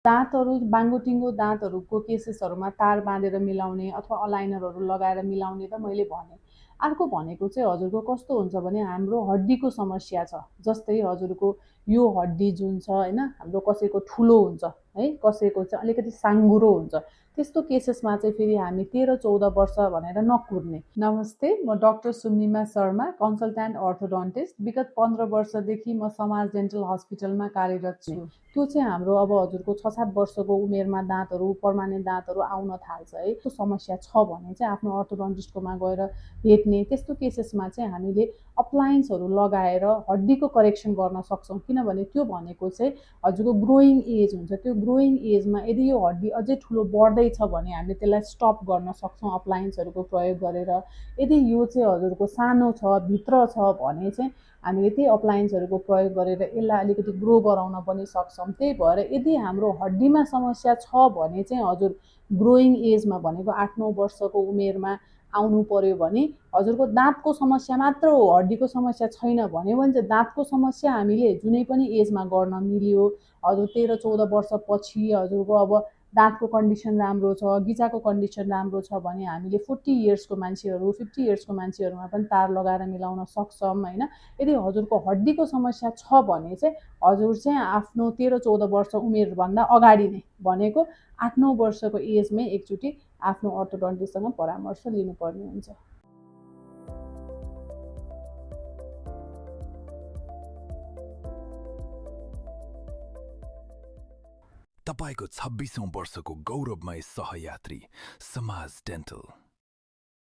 दाँतहरू बाङ्गोटिङ्गो दाँतहरूको केसेसहरूमा तार बाँधेर मिलाउने अथवा अलाइनरहरू लगाएर मिलाउने त मैले भने। अर्को भनेको चाहिँ हजुरको कस्तो हुन्छ भने हाम्रो हड्डीको समस्या छ। जस्तै हजुरको यो हड्डी जुन छ हैन, हाम्रो कसैको ठुलो हुन्छ है, कसैको चाहिँ अलिकति साङ्गुरो हुन्छ। त्यस्तो केसेसमा चाहिँ फेरि हामी 13-14 वर्ष भनेर नकुर्ने। नमस्ते, म डाक्टर सुम्निमा शर्मा, कन्सल्ट्यान्ट अर्थोडन्टिस्ट। विगत 15 वर्षदेखि म समाज डेन्टल हस्पिटलमा कार्यरत छु। त्यो चाहिँ हाम्रो अब हजुरको 6-7 वर्षको उमेरमा दाँतहरू पर्मानेन्ट दाँतहरू आउन थाल्छ है, त्यो समस्या छ भने चाहिँ आफ्नो अर्थोडन्टिस्टकोमा गएर भेट्ने। त्यस्तो केसेसमा चाहिँ हामीले अप्लायन्सहरू लगाएर हड्डीको करेक्सन गर्न सक्छौँ। किनभने त्यो भनेको चाहिँ हजुरको ग्रोइङ एज हुन्छ। त्यो ग्रोइङ एजमा यदि यो हड्डी अझै ठुलो बढ्दैछ भने हामीले त्यसलाई स्टप गर्न सक्छौँ अप्लायन्सहरूको प्रयोग गरेर। यदि यो चाहिँ हजुरको सानो छ, भित्र छ भने चाहिँ हामीले त्यही अप्लायन्सहरूको प्रयोग गरेर यसलाई अलिकति ग्रो गराउन पनि सक्छौँ। त्यही भएर यदि हाम्रो हड्डीमा समस्या छ भने चाहिँ हजुर ग्रोइङ एजमा भनेको 8-9 वर्षको उमेरमा आउनु पर्यो भने हजुरको दाँतको समस्या मात्र हो, हड्डीको समस्या छैन भने चाहिँ दाँतको समस्या हामीले जुनै पनि एजमा गर्न मिल्यो। हजुर 13-14 वर्षपछि हजुरको अब दाँतको कन्डिसन राम्रो छ, गिचाको कन्डिसन राम्रो छ भने हामीले 40 इयर्सको मान्छेहरू 50 इयर्सको मान्छेहरूमा पनि तार लगाएर मिलाउन सक्छौँ हैन। यदि हजुरको हड्डीको समस्या छ भने चाहिँ हजुर चाहिँ आफ्नो 13-14 वर्ष उमेरभन्दा अगाडि नै भनेको 8-9 वर्षको एजमै एकचोटि आफ्नो अर्थोडन्टिस्टसँग परामर्श लिनुपर्ने हुन्छ। तपाईको 26औं वर्षको गौरवमय सहयात्री समाज डेन्टल।